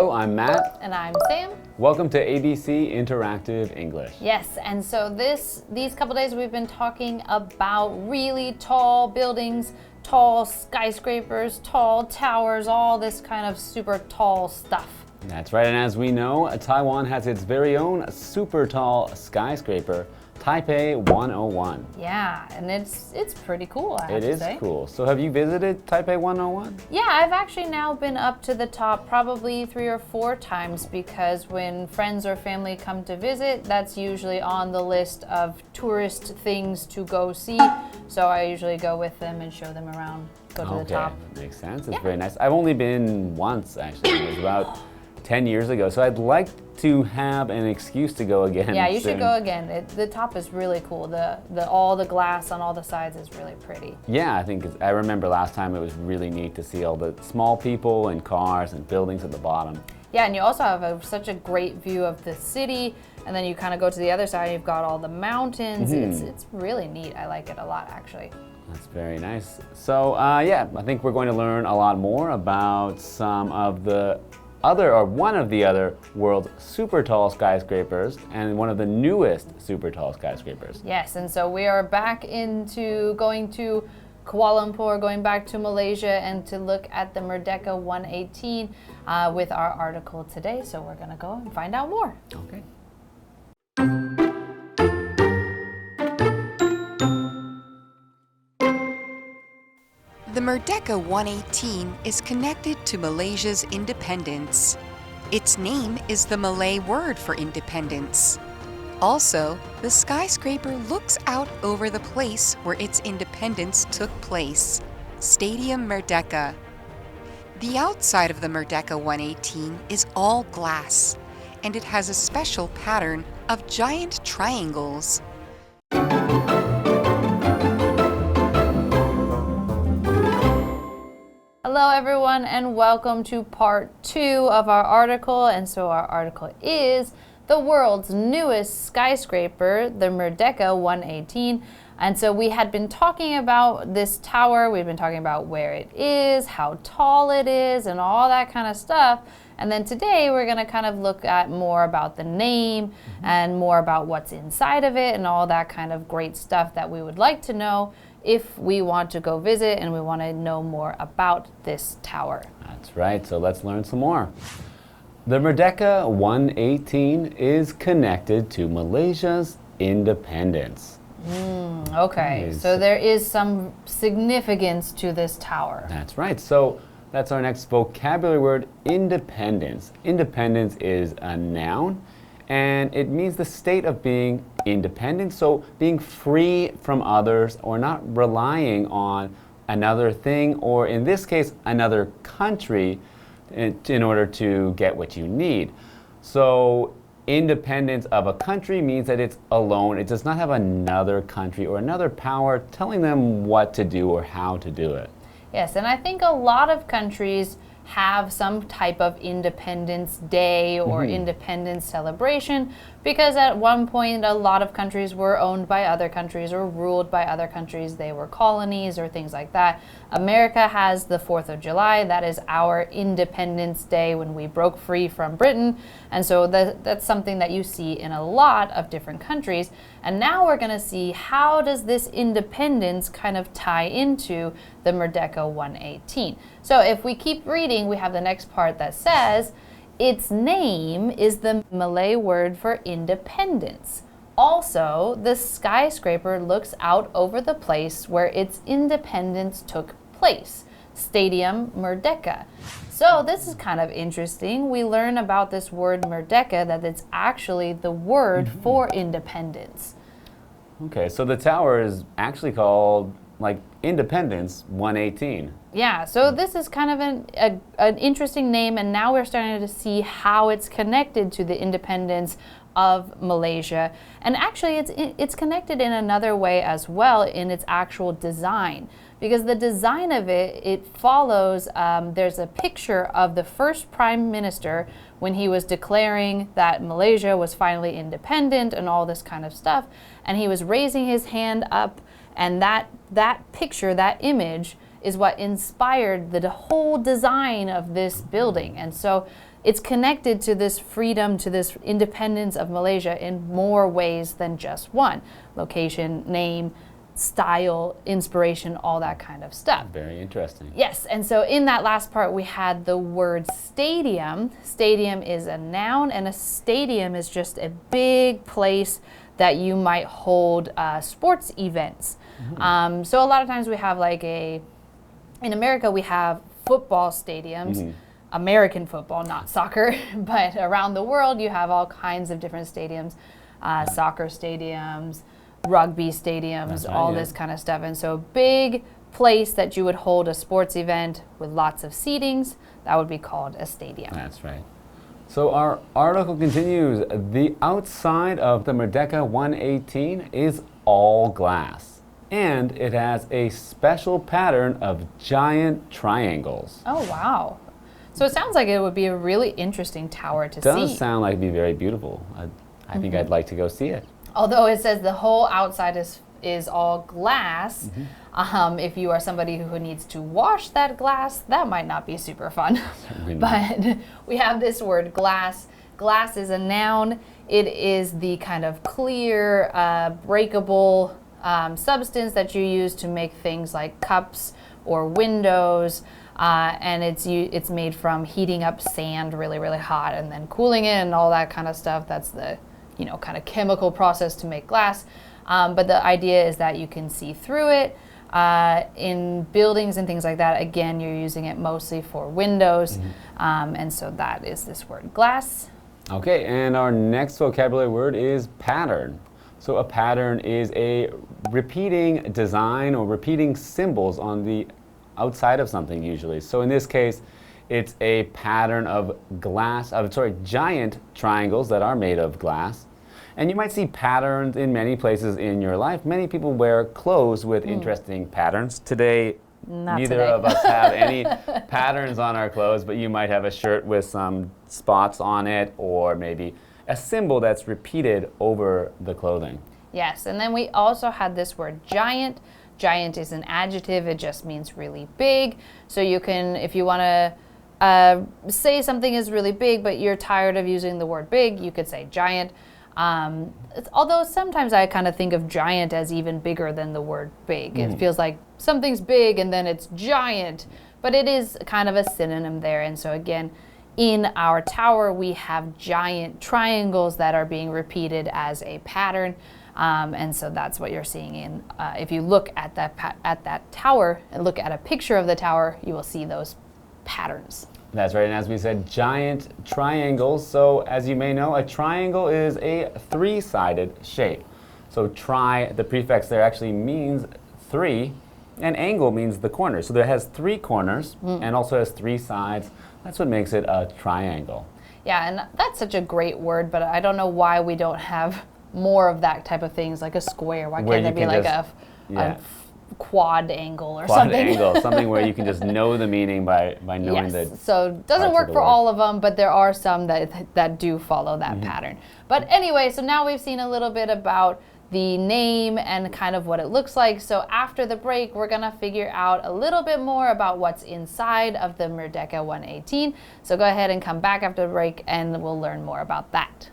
Hello, I'm Matt. And I'm Sam. Welcome to ABC Interactive English. Yes, and so these couple days we've been talking about really tall buildings, tall skyscrapers, tall towers, all this kind of super tall stuff. That's right, and as we know, Taiwan has its very own super tall skyscraper, Taipei 101. Yeah, and it's pretty cool, I have to say. It is cool. So have you visited Taipei 101? Yeah, I've actually now been up to the top probably 3 or 4 times because when friends or family come to visit, that's usually on the list of tourist things to go see. So I usually go with them and show them around, go to the top. Okay, makes sense. It's very nice. I've only been once, actually. It was about 10 years ago, so I'd like to have an excuse to go again. Yeah, you should go again. The top is really cool. All the glass on all the sides is really pretty. Yeah, I remember last time it was really neat to see all the small people and cars and buildings at the bottom. Yeah, and you also have such a great view of the city, and then you kind of go to the other side and you've got all the mountains. It's really neat. I like it a lot, actually. That's very nice. So, yeah, I think we're going to learn a lot more about some of the one of the other world's super tall skyscrapers and one of the newest super tall skyscrapers. Yes, and so we are back into going to Kuala Lumpur, going back to Malaysia, and to look at the Merdeka 118 with our article today. So we're going to go and find out more. Okay. The Merdeka 118 is connected to Malaysia's independence. Its name is the Malay word for independence. Also, the skyscraper looks out over the place where its independence took place, Stadium Merdeka. The outside of the Merdeka 118 is all glass, and it has a special pattern of giant triangles. Hello everyone, and welcome to part 2 of our article. And so our article is the world's newest skyscraper, the Merdeka 118. And so we had been talking about this tower, we've been talking about where it is, how tall it is, and all that kind of stuff. And then today we're going to kind of look at more about the name and more about what's inside of it and all that kind of great stuff that we would like to know if we want to go visit and we want to know more about this tower. That's right, so let's learn some more. The Merdeka 118 is connected to Malaysia's independence. Okay, so there is some significance to this tower. That's right, so that's our next vocabulary word, independence. Independence is a noun, and it means the state of being independent, so being free from others or not relying on another thing, or in this case, another country in order to get what you need. So independence of a country means that it's alone. It does not have another country or another power telling them what to do or how to do it. Yes, and I think a lot of countries have some type of Independence Day or independence celebration, because at one point a lot of countries were owned by other countries or ruled by other countries. They were colonies or things like that. America has the 4th of July. That is our Independence Day when we broke free from Britain. And so that's something that you see in a lot of different countries. And now we're going to see, how does this independence kind of tie into the Merdeka 118? So if we keep reading, we have the next part that says, its name is the Malay word for independence. Also, the skyscraper looks out over the place where its independence took place, Stadium Merdeka. So this is kind of interesting. We learn about this word Merdeka, that it's actually the word for independence. Okay, so the tower is actually called like Independence 118. Yeah, so this is kind of an interesting name, and now we're starting to see how it's connected to the independence of Malaysia. And actually it's connected in another way as well, in its actual design, because the design of it follows, there's a picture of the first prime minister when he was declaring that Malaysia was finally independent and all this kind of stuff, and he was raising his hand up, and that picture, that image, is what inspired the whole design of this building. And so it's connected to this freedom, to this independence of Malaysia in more ways than just one. Location, name, style, inspiration, all that kind of stuff. Very interesting. Yes, and so in that last part we had the word stadium. Stadium is a noun, and a stadium is just a big place that you might hold sports events. So a lot of times we have in America we have football stadiums, American football, not soccer, but around the world you have all kinds of different stadiums, soccer stadiums, rugby stadiums, all this kind of stuff. And so a big place that you would hold a sports event with lots of seatings, that would be called a stadium. That's right. So our article continues. The outside of the Merdeka 118 is all glass, and it has a special pattern of giant triangles. Oh, wow. So it sounds like it would be a really interesting tower to see. It does sound like it'd be very beautiful. I think I'd like to go see it. Although it says the whole outside is all glass, if you are somebody who needs to wash that glass, that might not be super fun. But we have this word glass. Glass is a noun. It is the kind of clear, breakable substance that you use to make things like cups or windows. And it's made from heating up sand really, really hot and then cooling it and all that kind of stuff. That's the kind of chemical process to make glass. But the idea is that you can see through it. In buildings and things like that, again, you're using it mostly for windows. And so that is this word, glass. Okay, and our next vocabulary word is pattern. So a pattern is a repeating design or repeating symbols on the outside of something usually. So in this case, it's a pattern of giant triangles that are made of glass. And you might see patterns in many places in your life. Many people wear clothes with interesting patterns. Today, neither of us have any patterns on our clothes, but you might have a shirt with some spots on it, or maybe a symbol that's repeated over the clothing. Yes, and then we also had this word giant. Giant is an adjective. It just means really big. So you can, if you want to say something is really big, but you're tired of using the word big, you could say giant. Although sometimes I kind of think of giant as even bigger than the word big. It feels like something's big and then it's giant, but it is kind of a synonym there. And so again, in our tower, we have giant triangles that are being repeated as a pattern. And so that's what you're seeing in, if you look at that tower and look at a picture of the tower, you will see those patterns. That's right, and as we said, giant triangles. So as you may know, a triangle is a three-sided shape. So the prefix there actually means three, and angle means the corner. So it has three corners and also has three sides. That's what makes it a triangle. Yeah, and that's such a great word, but I don't know why we don't have more of that type of things, like a square. Why can't there be like a quad angle or something? Quad angle, something where you can just know the meaning by knowing the so it doesn't work for all of them, but there are some that do follow that pattern. But anyway, so now we've seen a little bit about the name and kind of what it looks like. So after the break, we're gonna figure out a little bit more about what's inside of the Merdeka 118. So go ahead and come back after the break and we'll learn more about that.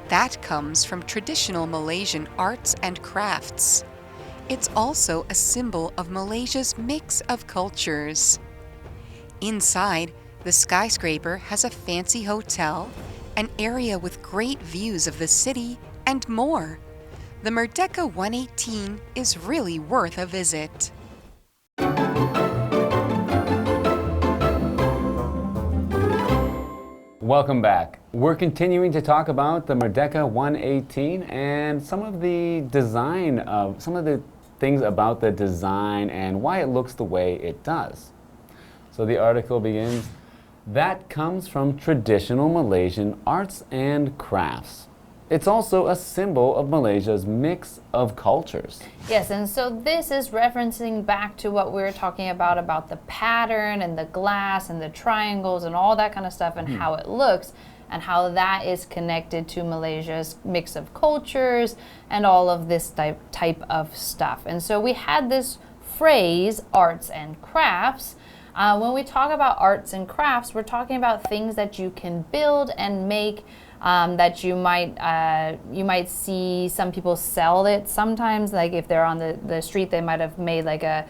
That comes from traditional Malaysian arts and crafts. It's also a symbol of Malaysia's mix of cultures. Inside, the Skyscraper has a fancy hotel, an area with great views of the city, and more. The Merdeka 118 is really worth a visit. Welcome back. We're continuing to talk about the Merdeka 118 and some of the things about the design and why it looks the way it does. So the article begins, that comes from traditional Malaysian arts and crafts. It's also a symbol of Malaysia's mix of cultures. Yes, and so this is referencing back to what we were talking about the pattern and the glass and the triangles and all that kind of stuff and how it looks. and how that is connected to Malaysia's mix of cultures and all of this type of stuff. And so we had this phrase, arts and crafts. When we talk about arts and crafts, we're talking about things that you can build and make that you might see some people sell it sometimes, like if they're on the street, they might have made like a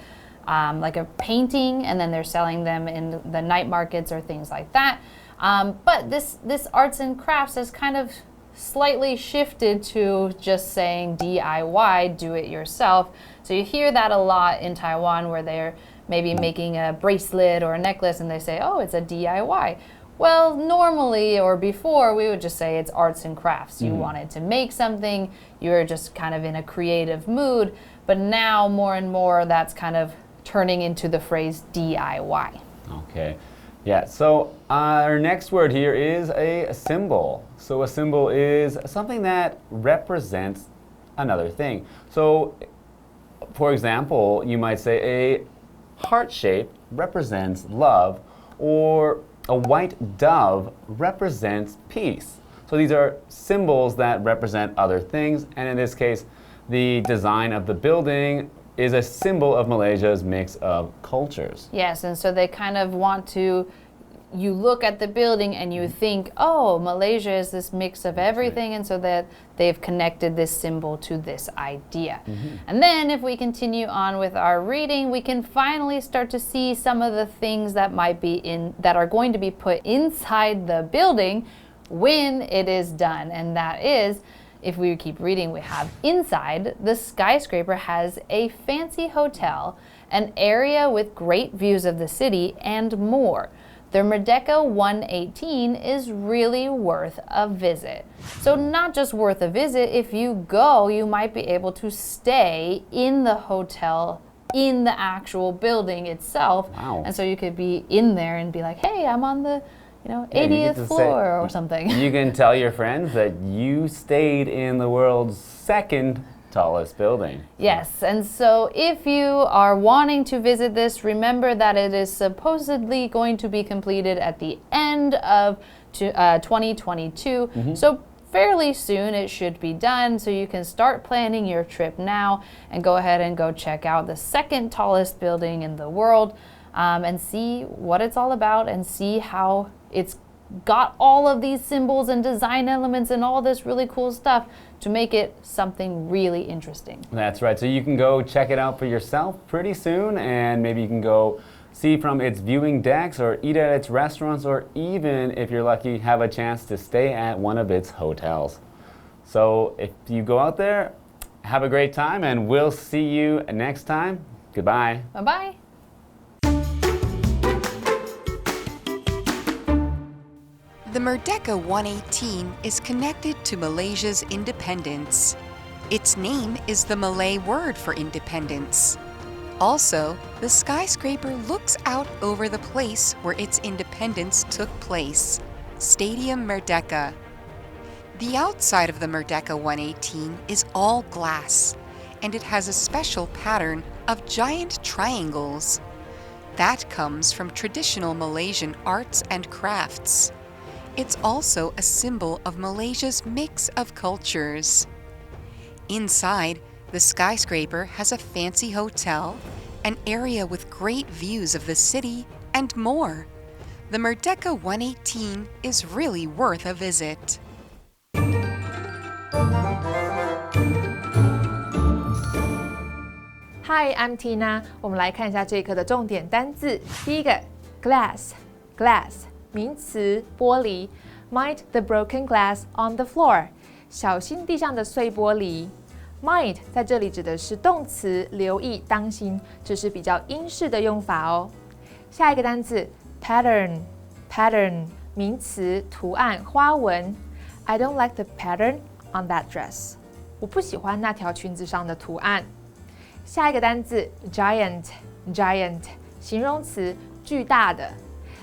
painting and then they're selling them in the night markets or things like that. But this arts and crafts has kind of slightly shifted to just saying DIY, do it yourself. So you hear that a lot in Taiwan where they're maybe making a bracelet or a necklace and they say, oh, it's a DIY. Well, normally or before, we would just say it's arts and crafts. You wanted to make something, you're just kind of in a creative mood. But now, more and more, that's kind of turning into the phrase DIY. Okay. Yeah, so our next word here is a symbol. So a symbol is something that represents another thing. So, for example, you might say a heart shape represents love, or a white dove represents peace. So these are symbols that represent other things, and in this case, the design of the building is a symbol of Malaysia's mix of cultures. Yes, and so they kind of want to, you look at the building and you think, oh, Malaysia is this mix of everything, and so that they've connected this symbol to this idea. And then if we continue on with our reading, we can finally start to see some of the things that that are going to be put inside the building when it is done. And that is, if we keep reading, we have inside, the skyscraper has a fancy hotel, an area with great views of the city, and more. The Merdeka 118 is really worth a visit. So not just worth a visit, if you go, you might be able to stay in the hotel in the actual building itself. Wow. And so you could be in there and be like, hey, I'm on the 80th floor or something. You can tell your friends that you stayed in the world's second tallest building. Yes, and so if you are wanting to visit this, remember that it is supposedly going to be completed at the end of 2022. So fairly soon it should be done, so you can start planning your trip now and go ahead and go check out the second tallest building in the world and see what it's all about and see how it's got all of these symbols and design elements and all this really cool stuff to make it something really interesting. That's right. So you can go check it out for yourself pretty soon, and maybe you can go see from its viewing decks or eat at its restaurants, or even, if you're lucky, have a chance to stay at one of its hotels. So if you go out there, have a great time, and we'll see you next time. Goodbye. Bye-bye. The Merdeka 118 is connected to Malaysia's independence. Its name is the Malay word for independence. Also, the skyscraper looks out over the place where its independence took place, Stadium Merdeka. The outside of the Merdeka 118 is all glass, and it has a special pattern of giant triangles. That comes from traditional Malaysian arts and crafts. It's also a symbol of Malaysia's mix of cultures. Inside, the skyscraper has a fancy hotel, an area with great views of the city, and more. The Merdeka 118 is really worth a visit. Hi, I'm Tina. 我们来看一下这一课的重点单字。第一个 glass 名词，玻璃。Mind the broken glass on the floor， 小心地上的碎玻璃。Mind 在这里指的是动词，留意、当心，这是比较英式的用法哦。下一个单字 pattern， 名词，图案、花纹。I don't like the pattern on that dress， 我不喜欢那条裙子上的图案。下一个单字 giant， 形容词，巨大的。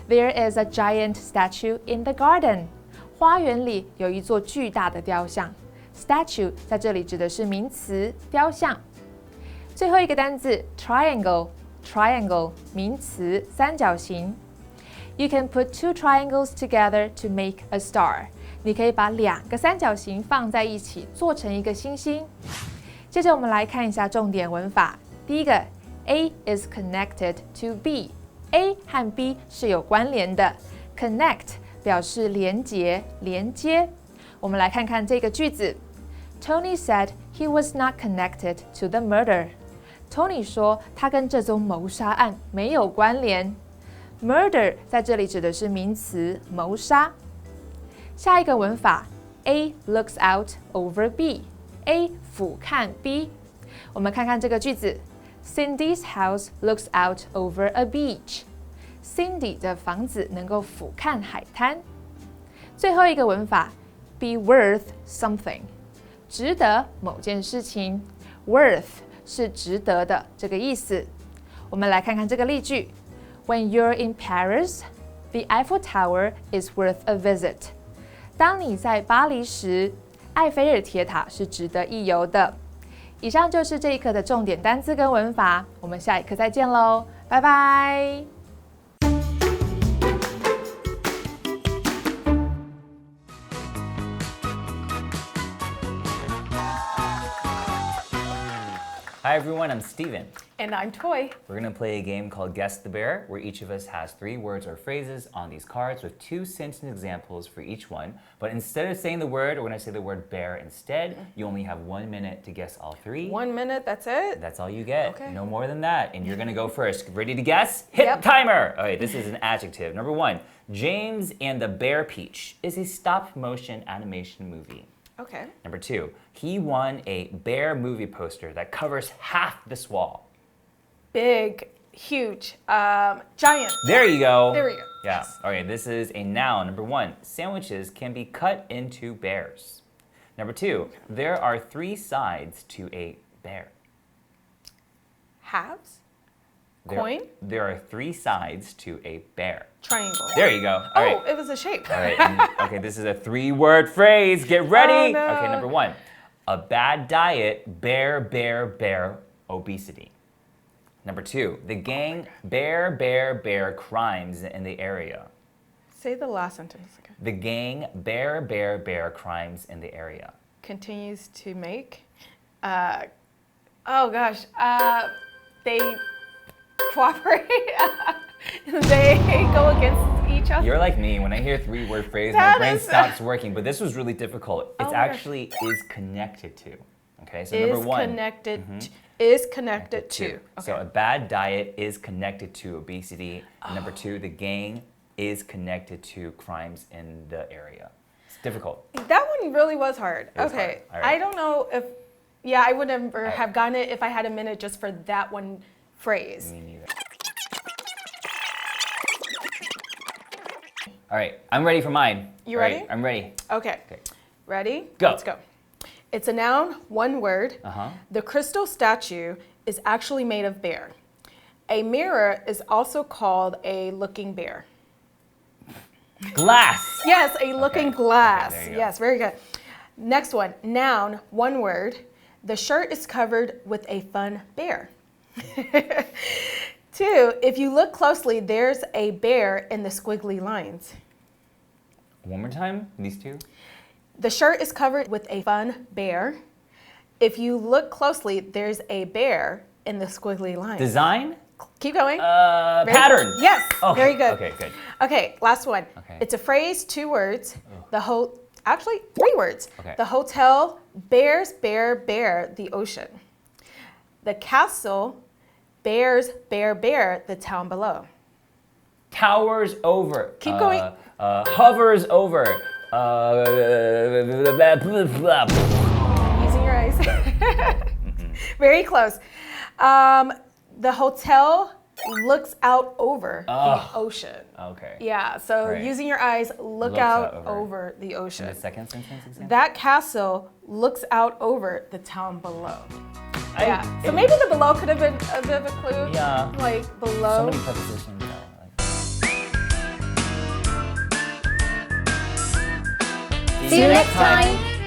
There is a giant statue in the garden. 花园里有一座巨大的雕像。Statue 在这里指的是名词，雕像。最后一个单字 triangle， 名词，三角形。You can put two triangles together to make a star. 你可以把2个三角形放在一起，做成一个星星。接着我们来看一下重点文法。第一个 ，A is connected to B。A 和 B 是有关联的 ，connect 表示连结、连接。我们来看看这个句子。Tony said he was not connected to the murder. Tony 说他跟这宗谋杀案没有关联。Murder 在这里指的是名词谋杀。下一个文法 A looks out over B。A 俯瞰 B。我们看看这个句子。Cindy's house looks out over a beach. Cindy 的房子能够俯瞰海滩。最后一个文法 be worth something， 值得某件事情。Worth 是值得的这个意思。我们来看看这个例句。When you're in Paris, the Eiffel Tower is worth a visit. 当你在巴黎时，埃菲尔铁塔是值得一游的。以上就是这一课的重点单字跟文法，我们下一课再见喽，拜拜。Hi everyone, I'm Stephen. And I'm Toi. We're going to play a game called Guess the Bear, where each of us has 3 words or phrases on these cards with 2 sentence examples for each one. But instead of saying the word, we're going to say the word bear instead. You only have 1 minute to guess all 3. 1 minute, that's it? That's all you get. Okay. No more than that. And you're going to go first. Ready to guess? Hit the timer! Okay, this is an adjective. Number 1, James and the Bear Peach is a stop-motion animation movie. Okay. Number 2, he won a bear movie poster that covers half this wall. Big, huge, giant. There you go. There we go. Yeah. Yes. Okay, this is a noun. Number 1, sandwiches can be cut into bears. Number 2, there are 3 sides to a bear. Halves? Coin? There are 3 sides to a bear. Triangle. There you go. All right. It was a shape. All right. Okay, this is a 3-word phrase. Get ready. Oh, no. Okay, number 1. A bad diet, bear, obesity. Number 2, the gang bear crimes in the area. Say the last sentence again. The gang bear crimes in the area. Continues to make. They cooperate. They go against each other. You're like me. When I hear 3-word phrase, That my brain is- stops working. But this was really difficult. It's Oh, actually is connected to. Okay, so number 1. Is connected to. Okay. So a bad diet is connected to obesity. And number 2, the gang is connected to crimes in the area. It's difficult. That one really was hard. It was Okay. hard. All right. I don't know if, I would never have gotten it if I had a minute just for that one phrase. Me neither. All right, I'm ready for mine. You All right, ready? I'm ready. Okay. Okay. Ready? Go. Let's go. It's a noun, 1 word. Uh-huh. The crystal statue is actually made of bear. A mirror is also called a looking bear. Glass. Yes, a looking glass. there you go. Yes, very good. Next one, noun, 1 word. The shirt is covered with a fun bear. 2, if you look closely, there's a bear in the squiggly lines. One more time, these 2. The shirt is covered with a fun bear. If you look closely, there's a bear in the squiggly lines. Design? Keep going. Very Pattern. good. Yes, Okay, very good. Okay, good. Okay, last one. Okay. It's a phrase, 2 words. Actually 3 words. Okay. The hotel bears bear the ocean. The castle bears bear the town below. Towers over. Keep going. Hovers over. Using your eyes. Very close. The hotel looks out over the ocean. Okay. Yeah, so Right. using your eyes, look Looks out out over the And ocean. the second sentence example? That castle looks out over the town below. I- Yeah, so maybe the below could have been a bit of a clue. Yeah. Like So below. many prepositions. See you next time.